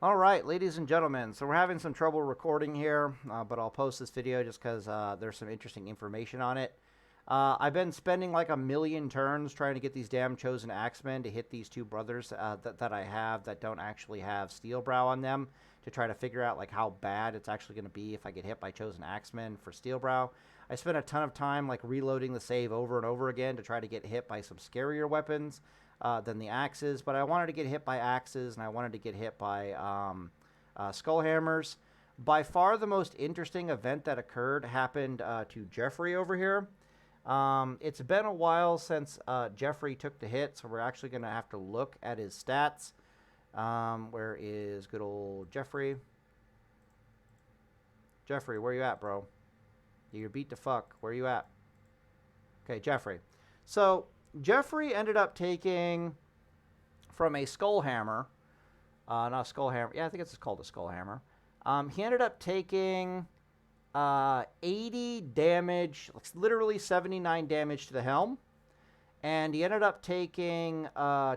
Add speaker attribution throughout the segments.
Speaker 1: All right, ladies and gentlemen, so we're having some trouble recording here, but I'll post this video just because there's some interesting information on it. I've been spending like a million turns trying to get these damn chosen axemen to hit these two brothers that I have that don't actually have steel brow on them, to try to figure out like how bad it's actually going to be if I get hit by chosen axemen for steel brow. I spent a ton of time like reloading the save over and over again to try to get hit by some scarier weapons than the axes, but I wanted to get hit by axes and I wanted to get hit by skull hammers. By far the most interesting event that occurred happened to Jeffrey over here. It's been a while since Jeffrey took the hit, so we're actually going to have to look at his stats. Where is good old Jeffrey? Jeffrey, where you at, bro? You're beat to fuck. Where you at? Okay, Jeffrey. So Jeffrey ended up taking from a skull hammer, not a skull hammer. Yeah, I think it's called a skull hammer. He ended up taking 80 damage, literally 79 damage to the helm. And he ended up taking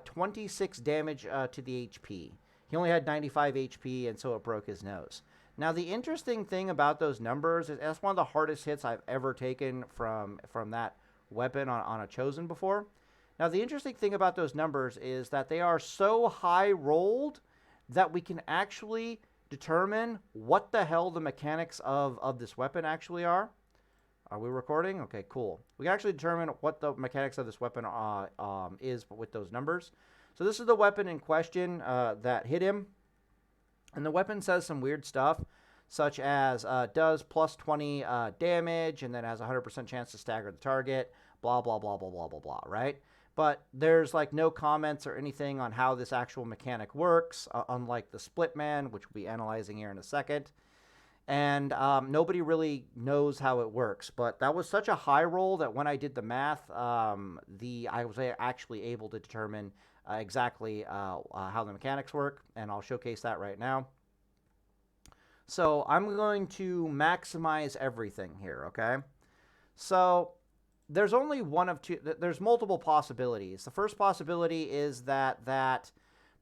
Speaker 1: 26 damage to the HP. He only had 95 HP, and so it broke his nose. Now, the interesting thing about those numbers is that's one of the hardest hits I've ever taken from that weapon on a chosen before. Now, the interesting thing about those numbers is that they are so high rolled that we can actually determine what the hell the mechanics of this weapon actually are. Are we recording? Okay, cool. We can actually determine what the mechanics of this weapon is with those numbers. So this is the weapon in question that hit him. And the weapon says some weird stuff, such as does plus 20 damage, and then has a 100% chance to stagger the target, blah, blah, blah, blah, blah, blah, blah, right? But there's like no comments or anything on how this actual mechanic works, unlike the split man, which we'll be analyzing here in a second. And nobody really knows how it works. But that was such a high roll that when I did the math, I was actually able to determine exactly how the mechanics work, and I'll showcase that right now. So I'm going to maximize everything here, okay? So there's only one of two. There's multiple possibilities. The first possibility is that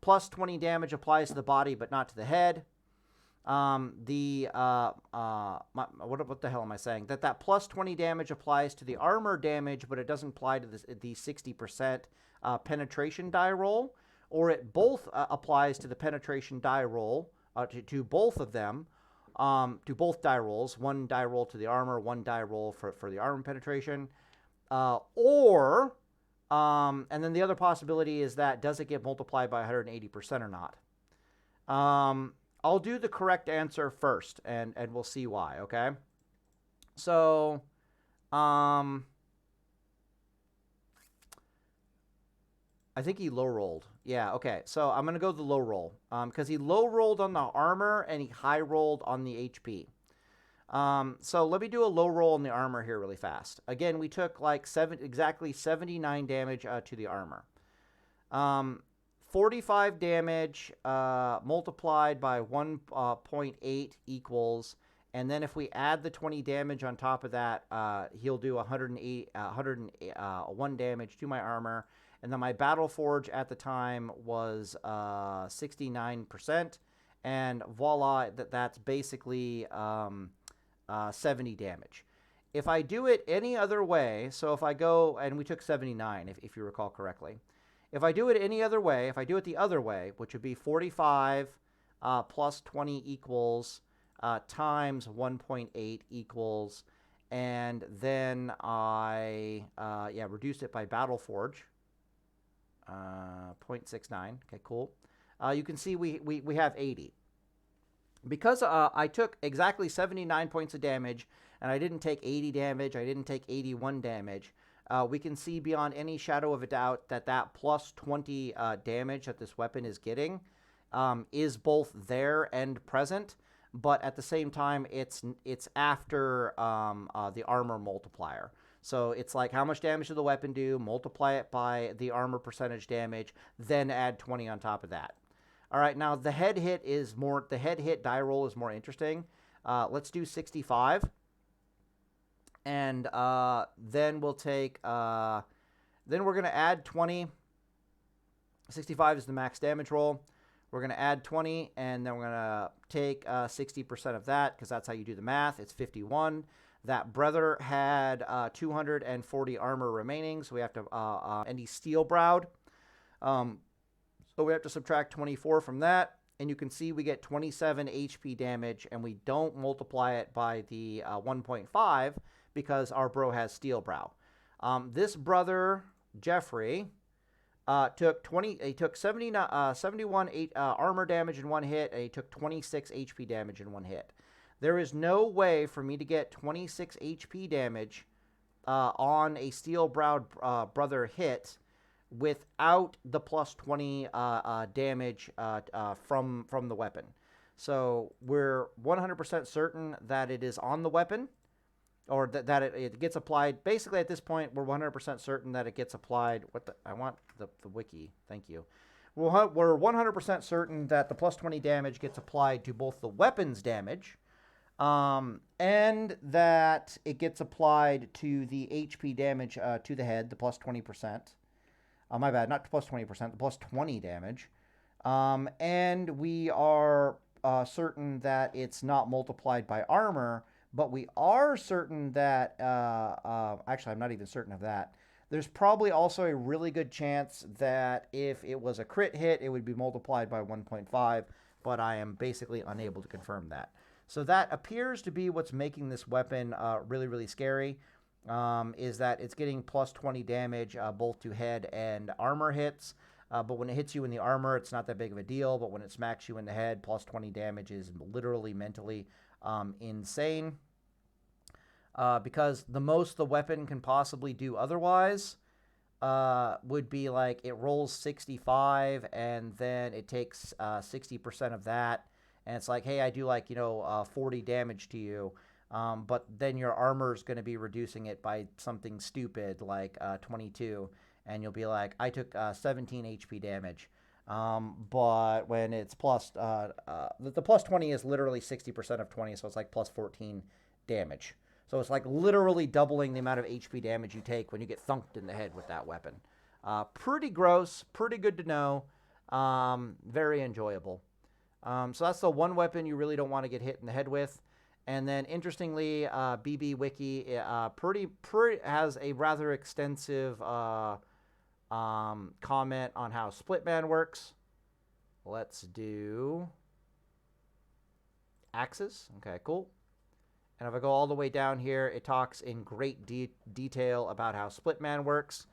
Speaker 1: plus 20 damage applies to the body but not to the head. What the hell am I saying? That plus 20 damage applies to the armor damage, but it doesn't apply to the 60% penetration die roll, or it both applies to the penetration die roll, to both of them, to both die rolls, one die roll to the armor, one die roll for the armor penetration, and then the other possibility is that does it get multiplied by 180% or not? I'll do the correct answer first, and we'll see why, okay? So, I think he low rolled. Yeah, okay. So I'm going to go the low roll, because he low rolled on the armor and he high rolled on the HP. So let me do a low roll on the armor here really fast. Again, we took like exactly 79 damage to the armor. 45 damage multiplied by 1.8 equals, and then if we add the 20 damage on top of that, he'll do 101 damage to my armor. And then my battle forge at the time was 69%, and voila, that's basically 70 damage. If I do it any other way, so if I go, and we took 79, if you recall correctly. If I do it any other way, if I do it the other way, which would be 45 plus 20 equals times 1.8 equals, and then I reduce it by Battle Forge, 0.69. Okay, cool. You can see we have 80. Because I took exactly 79 points of damage, and I didn't take 80 damage, I didn't take 81 damage, we can see beyond any shadow of a doubt that plus 20 damage that this weapon is getting is both there and present, but at the same time, it's after the armor multiplier. So it's like, how much damage did the weapon do? Multiply it by the armor percentage damage, then add 20 on top of that. All right, now the head hit die roll is more interesting. Let's do 65. And then we'll take, then we're going to add 20. 65 is the max damage roll. We're going to add 20, and then we're going to take 60% of that, because that's how you do the math. It's 51. That brother had 240 armor remaining, so we have to, and he's steel-browed. So we have to subtract 24 from that, and you can see we get 27 HP damage, and we don't multiply it by the 1.5 because our bro has steel brow. This brother, Jeffrey, he took 71 armor damage in one hit, and he took 26 HP damage in one hit. There is no way for me to get 26 HP damage on a steel-browed brother hit without the plus 20 damage from the weapon. So we're 100% certain that it is on the weapon, or that it gets applied. Basically, at this point, we're 100% certain that it gets applied. I want the wiki. Thank you. We're 100% certain that the plus 20 damage gets applied to both the weapon's damage, and that it gets applied to the HP damage to the head, the plus 20%. My bad, not plus 20%, the plus 20 damage. And we are certain that it's not multiplied by armor, but we are certain that, actually, I'm not even certain of that. There's probably also a really good chance that if it was a crit hit, it would be multiplied by 1.5, but I am basically unable to confirm that. So that appears to be what's making this weapon really, really scary. Is that it's getting plus 20 damage both to head and armor hits. But when it hits you in the armor, it's not that big of a deal. But when it smacks you in the head, plus 20 damage is literally mentally insane. Because the most the weapon can possibly do otherwise would be like it rolls 65 and then it takes 60% of that. And it's like, hey, I do like, 40 damage to you. But then your armor is going to be reducing it by something stupid like 22, and you'll be like, I took 17 HP damage. But when it's plus, the plus 20 is literally 60% of 20, so it's like plus 14 damage. So it's like literally doubling the amount of HP damage you take when you get thunked in the head with that weapon. Pretty gross, pretty good to know, very enjoyable. So that's the one weapon you really don't want to get hit in the head with. And then, interestingly, BB Wiki has a rather extensive comment on how Splitman works. Let's do axes. Okay, cool. And if I go all the way down here, it talks in great detail about how Splitman works.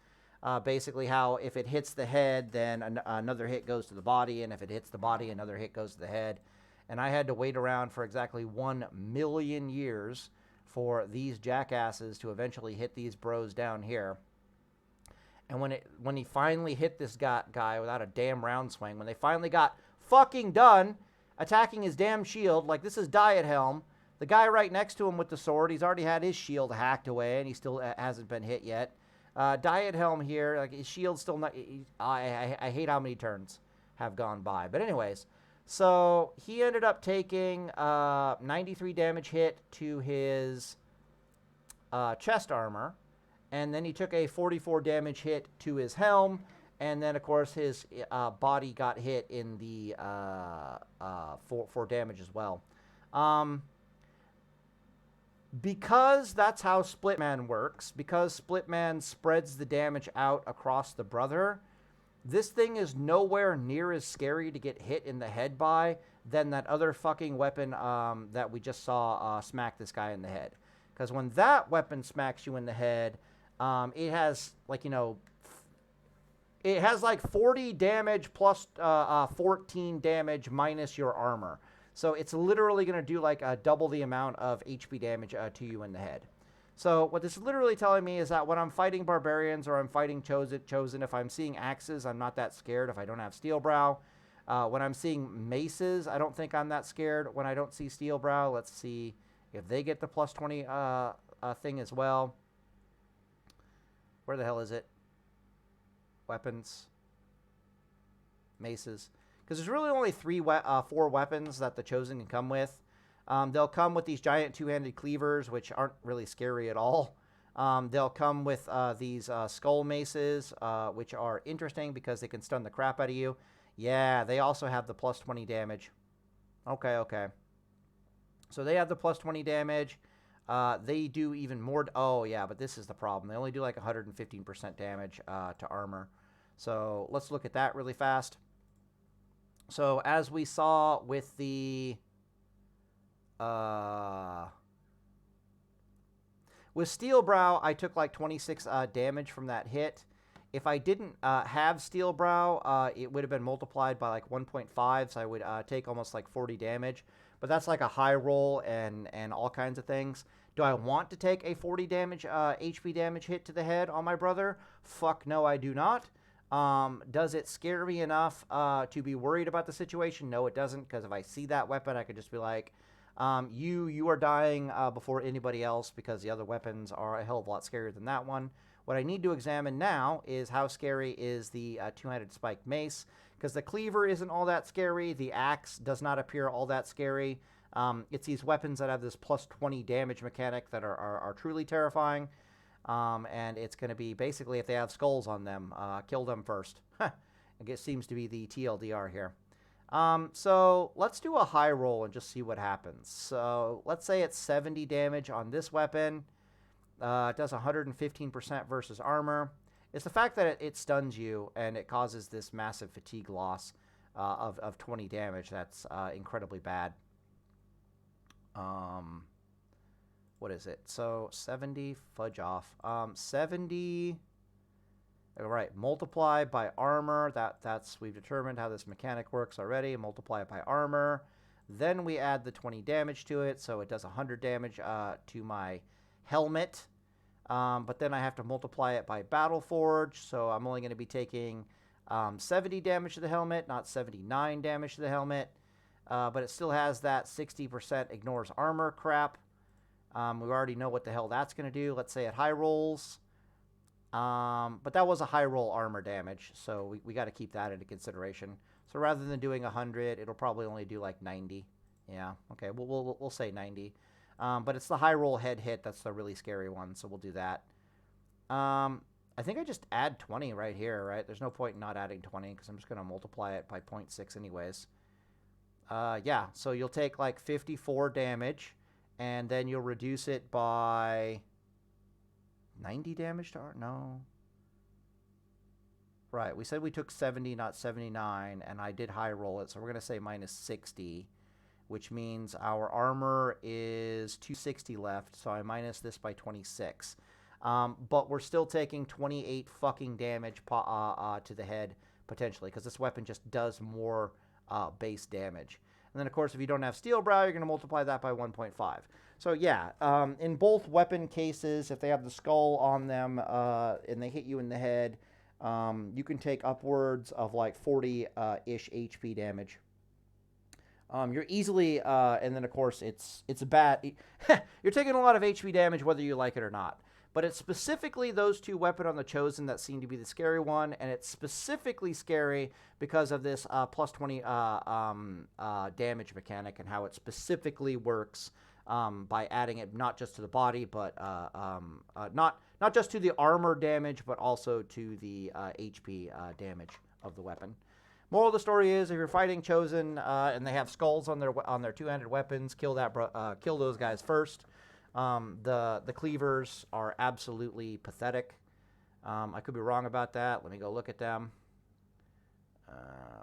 Speaker 1: Basically how if it hits the head, then another hit goes to the body, and if it hits the body, another hit goes to the head. And I had to wait around for exactly 1 million years for these jackasses to eventually hit these bros down here. And when he finally hit this guy without a damn round swing, when they finally got fucking done attacking his damn shield, like this is Diet Helm, the guy right next to him with the sword, he's already had his shield hacked away and he still hasn't been hit yet. Diet Helm here, like his shield's still not, I hate how many turns have gone by. But anyways, so he ended up taking 93 damage hit to his chest armor, and then he took a 44 damage hit to his helm, and then of course his body got hit in the for damage as well. Because that's how Splitman works, because Splitman spreads the damage out across the brother, this thing is nowhere near as scary to get hit in the head by than that other fucking weapon that we just saw smack this guy in the head. Because when that weapon smacks you in the head, it has like, it has like 40 damage plus 14 damage minus your armor. So it's literally going to do like double the amount of HP damage to you in the head. So what this is literally telling me is that when I'm fighting barbarians or I'm fighting chosen, if I'm seeing axes, I'm not that scared if I don't have steel brow. When I'm seeing maces, I don't think I'm that scared when I don't see steel brow. Let's see if they get the plus 20 thing as well. Where the hell is it? Weapons. Maces. Because there's really only 4 weapons that the chosen can come with. They'll come with these giant two-handed cleavers, which aren't really scary at all. They'll come with these skull maces, which are interesting because they can stun the crap out of you. Yeah, they also have the plus 20 damage. Okay, okay. So they have the plus 20 damage. They do even more. Oh, yeah, but this is the problem. They only do like 115% damage to armor. So let's look at that really fast. So as we saw with the... with Steel Brow, I took like 26 damage from that hit. If I didn't have Steel Brow, it would have been multiplied by like 1.5, so I would take almost like 40 damage. But that's like a high roll and all kinds of things. Do I want to take a 40 damage HP damage hit to the head on my brother? Fuck no, I do not. Does it scare me enough to be worried about the situation? No, it doesn't, because if I see that weapon, I could just be like, you are dying before anybody else, because the other weapons are a hell of a lot scarier than that one. What I need to examine now is how scary is the two-handed spiked mace, because the cleaver isn't all that scary. The axe does not appear all that scary. It's these weapons that have this plus 20 damage mechanic that are truly terrifying. And it's going to be basically, if they have skulls on them, kill them first. It seems to be the TLDR here. So let's do a high roll and just see what happens. So let's say it's 70 damage on this weapon. It does 115% versus armor. It's the fact that it stuns you and it causes this massive fatigue loss of 20 damage. That's incredibly bad. What is it? So 70, fudge off. 70, all right, multiply by armor. That's we've determined how this mechanic works already. Multiply it by armor. Then we add the 20 damage to it, so it does 100 damage to my helmet. But then I have to multiply it by Battle Forge, so I'm only going to be taking 70 damage to the helmet, not 79 damage to the helmet. But it still has that 60% ignores armor crap. We already know what the hell that's going to do. Let's say it high rolls. But that was a high roll armor damage, so we got to keep that into consideration. So rather than doing 100, it'll probably only do like 90. Yeah, okay, we'll say 90. But it's the high roll head hit that's the really scary one, so we'll do that. I think I just add 20 right here, right? There's no point in not adding 20 because I'm just going to multiply it by 0.6 anyways. Yeah, so you'll take like 54 damage, and then you'll reduce it by 90 damage to no. Right, we said we took 70, not 79, and I did high roll it, so we're going to say minus 60, which means our armor is 260 left, so I minus this by 26. But we're still taking 28 fucking damage to the head, potentially, because this weapon just does more base damage. And then, of course, if you don't have Steel Brow, you're going to multiply that by 1.5. So, yeah, in both weapon cases, if they have the skull on them and they hit you in the head, you can take upwards of like 40-ish HP damage. You're easily, and then, of course, it's a bad... you're taking a lot of HP damage whether you like it or not. But it's specifically those two weapons on the Chosen that seem to be the scary one, and it's specifically scary because of this plus 20 damage mechanic and how it specifically works by adding it not just to the body, but not just to the armor damage, but also to the HP damage of the weapon. Moral of the story is, if you're fighting Chosen and they have skulls on their two-handed weapons, kill those guys first. The cleavers are absolutely pathetic. I could be wrong about that. Let me go look at them.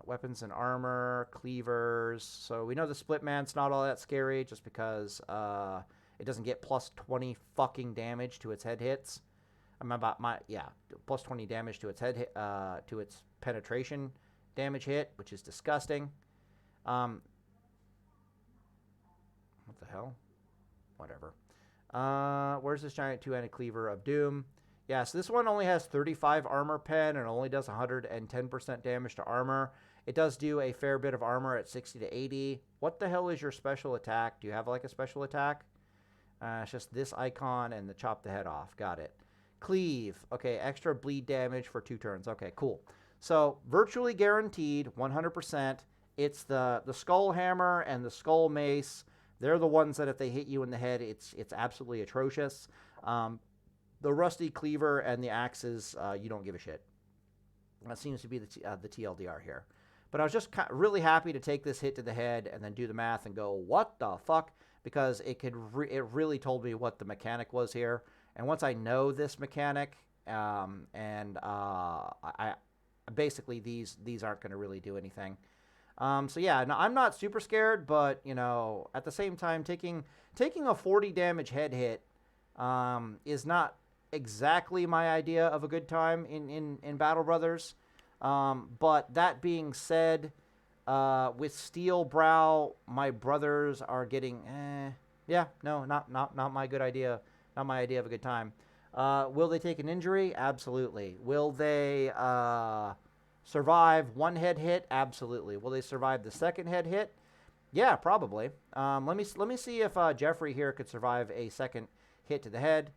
Speaker 1: Weapons and armor, cleavers. So we know the Split Man's not all that scary just because it doesn't get plus 20 fucking damage to its head hits. Plus 20 damage to its head hit, to its penetration damage hit, which is disgusting. What the hell? Whatever. Where's this giant two-handed cleaver of doom? Yeah, so this one only has 35 armor pen and only does 110% damage to armor. It does do a fair bit of armor at 60 to 80. What the hell is your special attack? Do you have like a special attack? It's just this icon and the chop the head off. Got it. Cleave. Okay, extra bleed damage for 2 turns. Okay, cool. So virtually guaranteed, 100%. It's the skull hammer and the skull mace. They're the ones that if they hit you in the head, it's absolutely atrocious. The rusty cleaver and the axes, you don't give a shit. That seems to be the TLDR here. But I was just really happy to take this hit to the head and then do the math and go, what the fuck? Because it it really told me what the mechanic was here. And once I know this mechanic, I basically these aren't going to really do anything. So yeah, no, I'm not super scared, but you know, at the same time, taking a 40 damage head hit is not exactly my idea of a good time in Battle Brothers. But that being said, with Steel Brow, my brothers are getting, yeah, no, not my good idea, not my idea of a good time. Will they take an injury? Absolutely. Will they survive one head hit? Absolutely. Will they survive the second head hit? Yeah, probably. Let me see if Jeffrey here could survive a second hit to the head.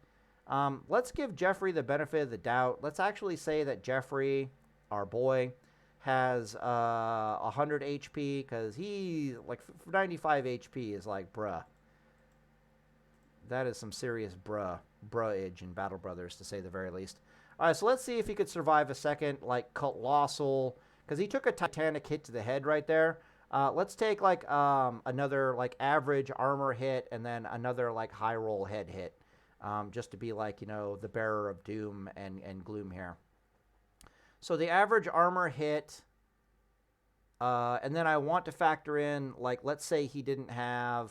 Speaker 1: Let's give Jeffrey the benefit of the doubt. Let's actually say that Jeffrey, our boy, has 100 HP, because he, like, 95 HP is like, bruh. That is some serious bruh-age in Battle Brothers, to say the very least. All right, so let's see if he could survive a second, like, colossal, because he took a titanic hit to the head right there. Let's take, like, another, like, average armor hit and then another, like, high roll head hit, just to be, like, you know, the bearer of doom and gloom here. So the average armor hit, and then I want to factor in, like, let's say he didn't have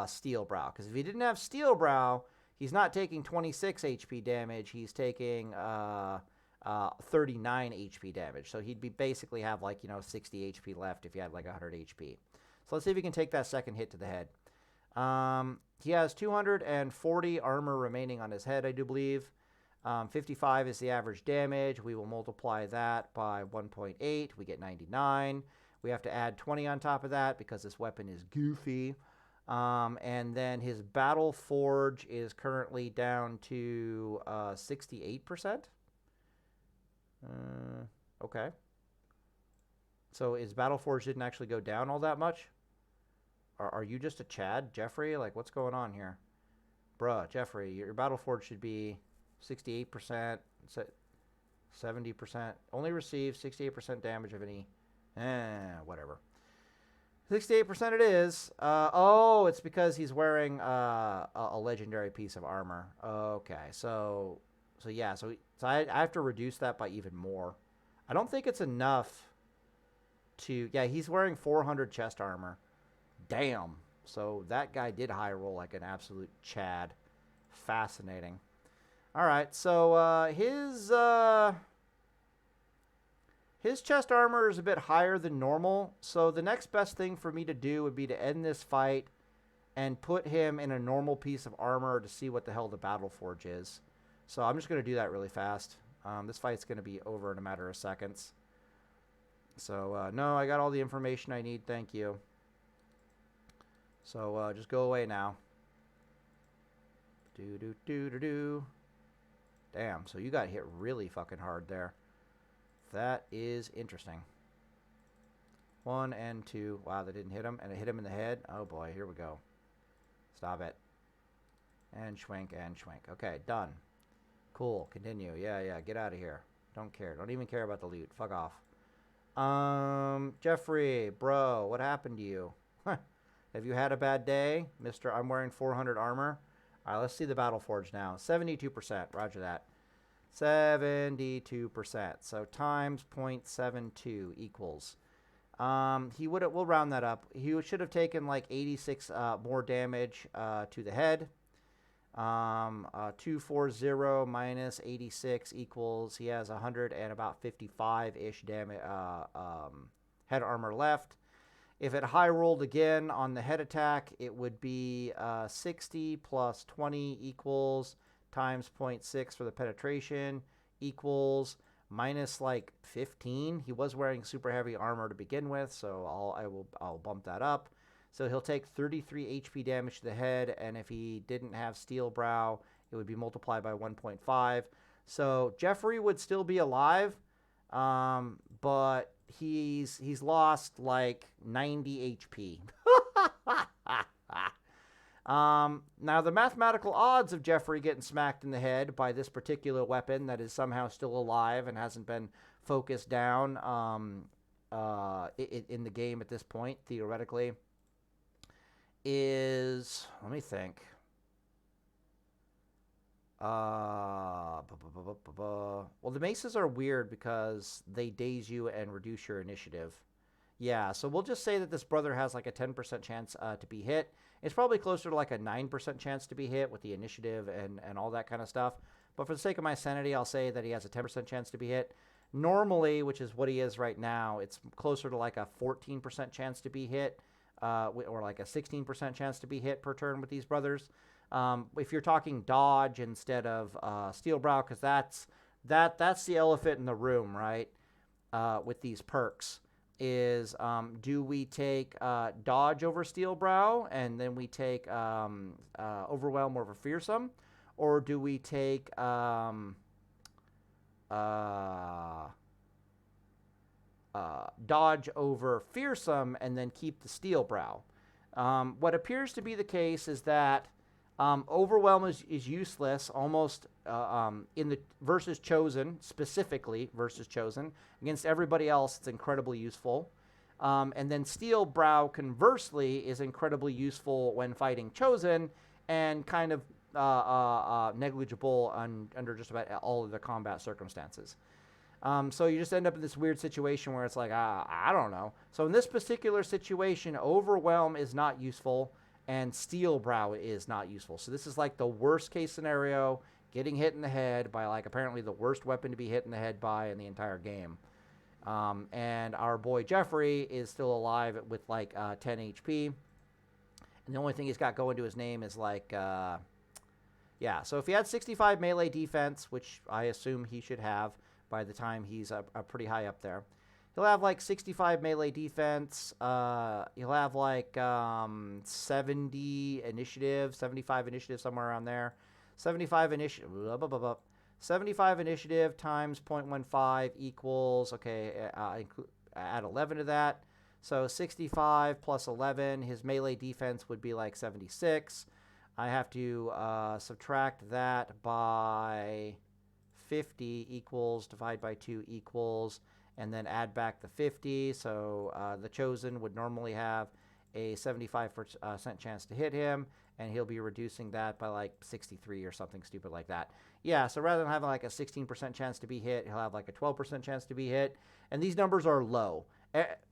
Speaker 1: Steel Brow. Because if he didn't have Steel Brow, he's not taking 26 HP damage. He's taking 39 HP damage. So he'd be basically have, like, you know, 60 HP left if he had, like, 100 HP. So let's see if he can take that second hit to the head. He has 240 armor remaining on his head, I do believe. 55 is the average damage. We will multiply that by 1.8. We get 99. We have to add 20 on top of that because this weapon is goofy. And then his Battle Forge is currently down to 68%. Okay. So his Battle Forge didn't actually go down all that much? Are you just a Chad, Jeffrey? Like, what's going on here? Bruh, Jeffrey, your Battle Forge should be 68%, 70%. Only receive 68% damage of any... whatever. 68% it is. Oh, it's because he's wearing a legendary piece of armor. Okay, so yeah, so I have to reduce that by even more. I don't think it's enough to... Yeah, he's wearing 400 chest armor. Damn. So that guy did high roll like an absolute Chad. Fascinating. All right, so his chest armor is a bit higher than normal, so the next best thing for me to do would be to end this fight and put him in a normal piece of armor to see what the hell the Battle Forge is. So I'm just going to do that really fast. This fight's going to be over in a matter of seconds. So, no, I got all the information I need, thank you. So, just go away now. Do-do-do-do-do. Damn, so you got hit really fucking hard there. That is interesting. 1 and 2. Wow, that didn't hit him. And it hit him in the head. Oh boy, here we go. Stop it. And schwank and schwank. Okay, done. Cool, continue. Yeah, get out of here. Don't care. Don't even care about the loot. Fuck off. Jeffrey, bro, what happened to you? Have you had a bad day? Mr. I'm wearing 400 armor. All right, let's see the Battle Forge now. 72%. Roger that. 72%. So times 0.72 equals. We'll round that up. He should have taken like 86 more damage to the head. 240 minus 86 equals, he has 100 and about 55-ish damage head armor left. If it high rolled again on the head attack, it would be 60 plus 20 equals times 0.6 for the penetration equals minus like 15. He was wearing super heavy armor to begin with, so I'll bump that up. So he'll take 33 HP damage to the head, and if he didn't have Steel Brow, it would be multiplied by 1.5. So Jeffrey would still be alive, but he's lost like 90 HP. Now the mathematical odds of Jeffrey getting smacked in the head by this particular weapon that is somehow still alive and hasn't been focused down in the game at this point, theoretically, is, let me think. Well, the maces are weird because they daze you and reduce your initiative. Yeah, so we'll just say that this brother has like a 10% chance to be hit. It's probably closer to like a 9% chance to be hit with the initiative and all that kind of stuff. But for the sake of my sanity, I'll say that he has a 10% chance to be hit. Normally, which is what he is right now, it's closer to like a 14% chance to be hit, or like a 16% chance to be hit per turn with these brothers. If you're talking dodge instead of steel brow, because that's the elephant in the room, right? With these perks, is do we take dodge over steel brow and then we take overwhelm over fearsome, or do we take dodge over fearsome and then keep the steel brow? What appears to be the case is that overwhelm is useless almost in the versus chosen, specifically versus chosen. Against everybody else, it's incredibly useful. And then steel brow, conversely, is incredibly useful when fighting chosen and kind of negligible under just about all of the combat circumstances. So you just end up in this weird situation where it's like, I don't know. So in this particular situation, overwhelm is not useful and steel brow is not useful. So this is like the worst case scenario, getting hit in the head by like apparently the worst weapon to be hit in the head by in the entire game. And our boy Jeffrey is still alive with like 10 HP. And the only thing he's got going to his name is like, yeah. So if he had 65 melee defense, which I assume he should have by the time he's pretty high up there, he'll have like 65 melee defense. He'll have like 70 initiative, 75 initiative, somewhere around there. 75 initiative. 75 initiative times 0.15 equals, okay, add 11 to that. So 65 plus 11, his melee defense would be like 76. I have to subtract that by 50 equals, divide by 2 equals, and then add back the 50. So the chosen would normally have a 75% chance to hit him, and he'll be reducing that by like 63 or something stupid like that. Yeah, so rather than having like a 16% chance to be hit, he'll have like a 12% chance to be hit, and these numbers are low.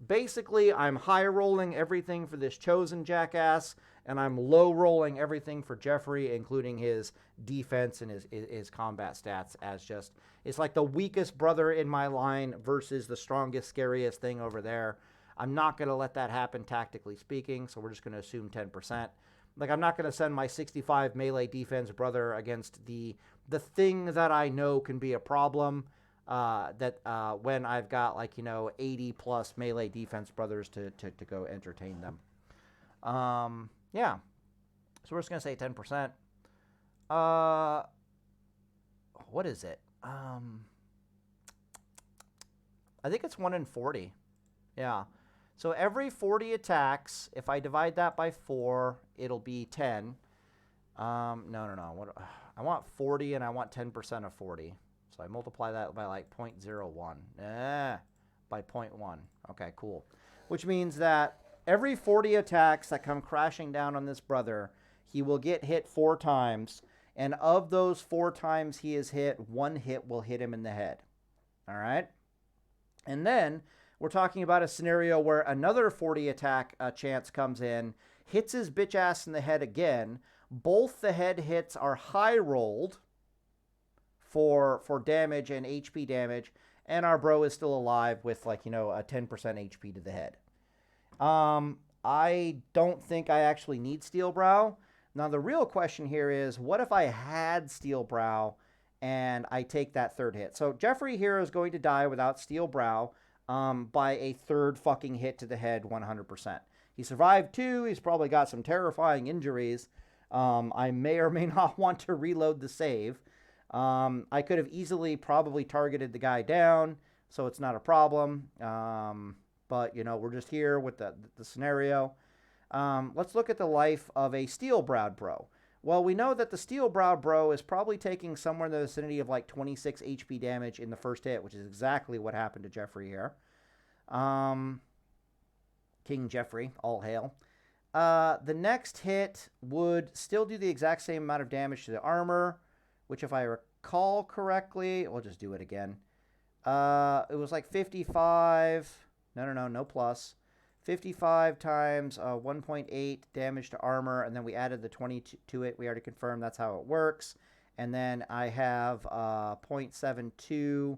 Speaker 1: Basically, I'm high rolling everything for this chosen jackass, and I'm low rolling everything for Jeffrey, including his defense and his combat stats, as just, it's like the weakest brother in my line versus the strongest, scariest thing over there. I'm not going to let that happen, tactically speaking, so we're just going to assume 10%. Like, I'm not going to send my 65 melee defense brother against the thing that I know can be a problem, when I've got, like, 80 plus melee defense brothers to go entertain them. Yeah. So we're just going to say 10%. What is it? I think it's 1 in 40. Yeah. So every 40 attacks, if I divide that by 4, it'll be 10. No. What, I want 40 and I want 10% of 40. So I multiply that by like 0.01. By 0.1. Okay, cool. Which means that every 40 attacks that come crashing down on this brother, he will get hit 4 times. And of those 4 times he is hit, 1 hit will hit him in the head. All right? And then we're talking about a scenario where another 40 attack chance comes in, hits his bitch ass in the head again. Both the head hits are high rolled for damage and HP damage, and our bro is still alive with like, a 10% HP to the head. I don't think I actually need Steel Brow. Now the real question here is, what if I had Steel Brow and I take that 3rd hit? So Jeffrey here is going to die without Steel Brow by a 3rd fucking hit to the head 100%. He survived 2. He's probably got some terrifying injuries. I may or may not want to reload the save. I could have easily probably targeted the guy down, so it's not a problem. But, we're just here with the scenario. Let's look at the life of a Steel-Browed Bro. Well, we know that the Steel-Browed Bro is probably taking somewhere in the vicinity of like 26 HP damage in the first hit, which is exactly what happened to Jeffrey here. King Jeffrey, all hail. The next hit would still do the exact same amount of damage to the armor, which if I recall correctly, we'll just do it again. It was like 55. No plus. 55 times 1.8 damage to armor, and then we added the 20 to it. We already confirmed that's how it works. And then I have 0.72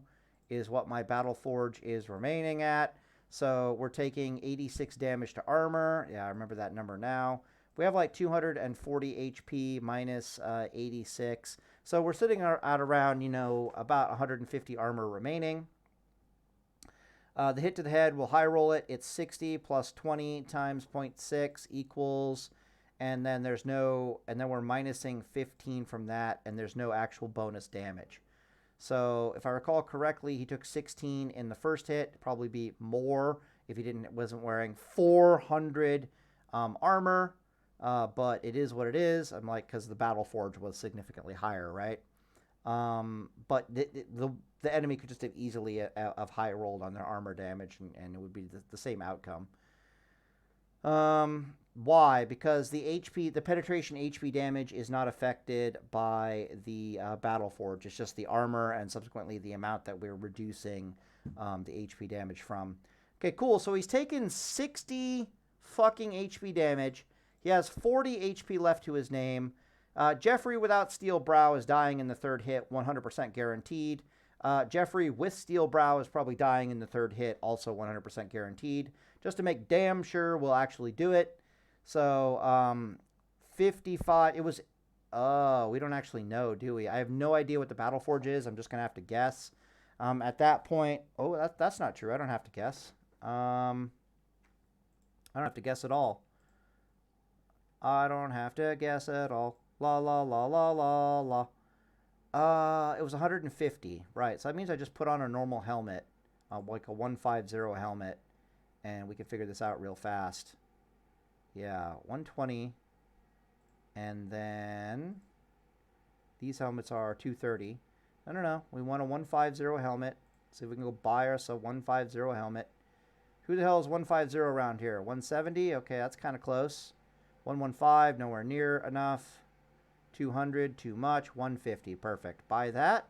Speaker 1: is what my Battle Forge is remaining at. So we're taking 86 damage to armor. Yeah, I remember that number now. We have like 240 HP minus 86. So we're sitting at around, about 150 armor remaining. The hit to the head, we'll high roll it. It's 60 plus 20 times 0.6 equals, and then we're minusing 15 from that, and there's no actual bonus damage. So if I recall correctly, he took 16 in the first hit. Probably be more if he wasn't wearing 400 armor, but it is what it is. I'm like, because the Battle Forge was significantly higher, right? But the enemy could just have easily have high rolled on their armor damage, and it would be the same outcome. Why? Because the penetration HP damage is not affected by the Battle Forge. It's just the armor and subsequently the amount that we're reducing the HP damage from. Okay, cool. So he's taken 60 fucking HP damage. He has 40 HP left to his name. Jeffrey without Steel Brow is dying in the third hit, 100% guaranteed. Jeffrey with Steel Brow is probably dying in the third hit, also 100% guaranteed. Just to make damn sure we'll actually do it. So, 55, it was, we don't actually know, do we? I have no idea what the Battle Forge is. I'm just going to have to guess. At that point, that's not true. I don't have to guess. I don't have to guess at all. I don't have to guess at all. La, la, la, la, la, la. It was 150, right? So that means I just put on a normal helmet, like a 150 helmet, and we can figure this out real fast. Yeah, 120, and then these helmets are 230. I don't know. We want a 150 helmet. See if we can go buy us a 150 helmet. Who the hell is 150 around here? 170? Okay, that's kind of close. 115, nowhere near enough. 200, too much. 150, perfect. Buy that.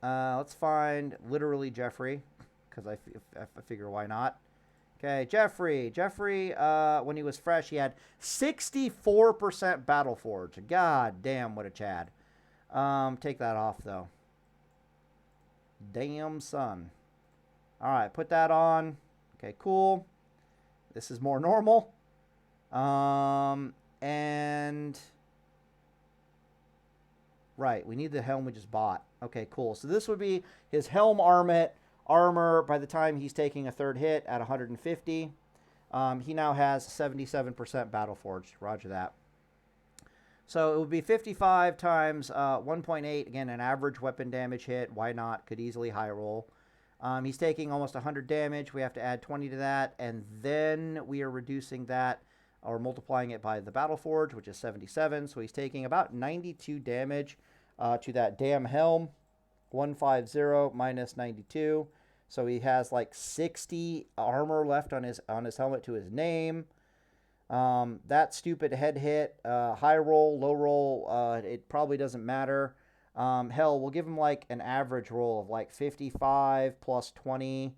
Speaker 1: Let's find literally Jeffrey, because I figure why not. Okay, Jeffrey. When he was fresh, he had 64% Battle Forge. God damn, what a Chad. Take that off, though. Damn, son. All right, put that on. Okay, cool. This is more normal. And... Right, we need the helm we just bought. Okay, cool. So this would be his helm armor by the time he's taking a third hit at 150. He now has 77% Battle Forge. Roger that. So it would be 55 times 1.8. Again, an average weapon damage hit. Why not? Could easily high roll. He's taking almost 100 damage. We have to add 20 to that. And then we are reducing that or multiplying it by the Battle Forge, which is 77. So he's taking about 92 damage to that damn helm. 150 minus 92. So he has like 60 armor left on his helmet to his name. That stupid head hit, high roll, low roll, it probably doesn't matter. Hell, we'll give him like an average roll of like 55 plus 20.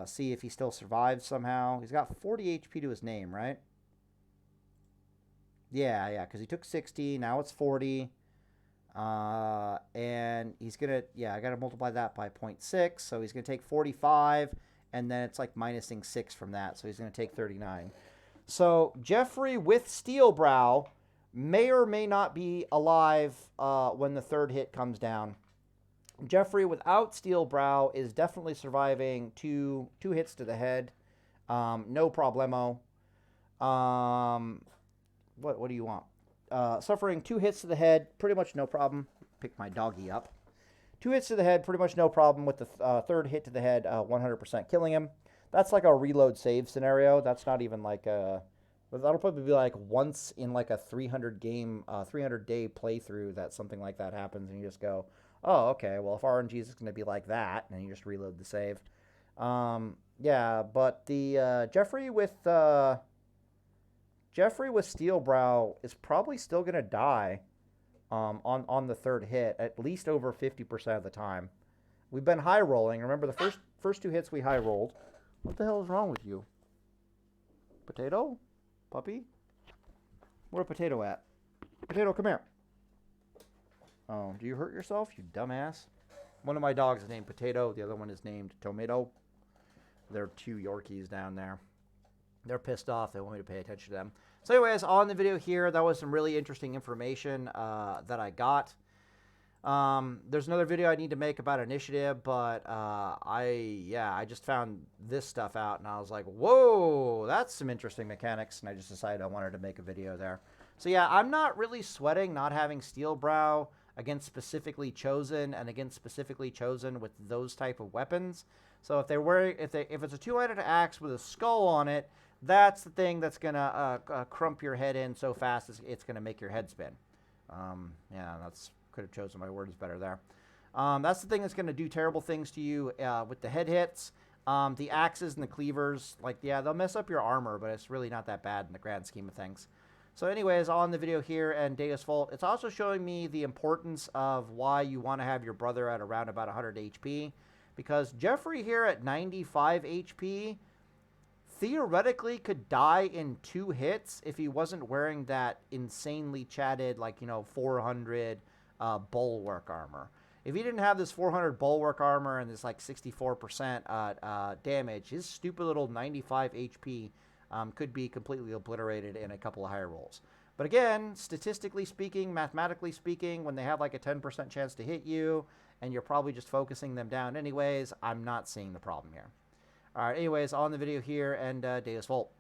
Speaker 1: See if he still survives somehow. He's got 40 HP to his name, right? Yeah, because he took 60. Now it's 40. And he's going to, I got to multiply that by 0.6. So he's going to take 45. And then it's like minusing 6 from that. So he's going to take 39. So Jeffrey with Steel Brow may or may not be alive when the third hit comes down. Jeffrey without Steel Brow is definitely surviving two hits to the head. No problemo. What do you want? Suffering 2 hits to the head, pretty much no problem. Pick my doggy up. 2 hits to the head, pretty much no problem. With the third hit to the head, 100% killing him. That's like a reload save scenario. That's not even like a... That'll probably be like once in like a 300 day playthrough that something like that happens, and you just go, Oh, okay. Well, if RNG is going to be like that, then you just reload the save. Yeah, but the Jeffrey with Steel Brow is probably still going to die on the third hit, at least over 50% of the time. We've been high rolling. Remember the first two hits we high rolled. What the hell is wrong with you? Potato? Puppy? Where a potato at? Potato, come here. Oh, do you hurt yourself, you dumbass? One of my dogs is named Potato. The other one is named Tomato. They're two Yorkies down there. They're pissed off. They want me to pay attention to them. So anyways, on the video here, that was some really interesting information that I got. There's another video I need to make about initiative, but I just found this stuff out, and I was like, whoa, that's some interesting mechanics, and I just decided I wanted to make a video there. So yeah, I'm not really sweating not having Steel Brow against specifically chosen and against specifically chosen with those type of weapons. So if it's a two-handed axe with a skull on it, that's the thing that's gonna crump your head in so fast it's gonna make your head spin. Yeah, could have chosen my words better there. That's the thing that's gonna do terrible things to you with the head hits. The axes and the cleavers, they'll mess up your armor, but it's really not that bad in the grand scheme of things. So anyways, on the video here and Deus Vult, it's also showing me the importance of why you want to have your brother at around about 100 HP. Because Jeffrey here at 95 HP theoretically could die in 2 hits if he wasn't wearing that insanely chatted, 400 bulwark armor. If he didn't have this 400 bulwark armor and this 64% damage, his stupid little 95 HP could be completely obliterated in a couple of higher rolls. But again, statistically speaking, mathematically speaking, when they have a 10% chance to hit you, and you're probably just focusing them down anyways, I'm not seeing the problem here. All right, anyways, on the video here, and Deus Vult.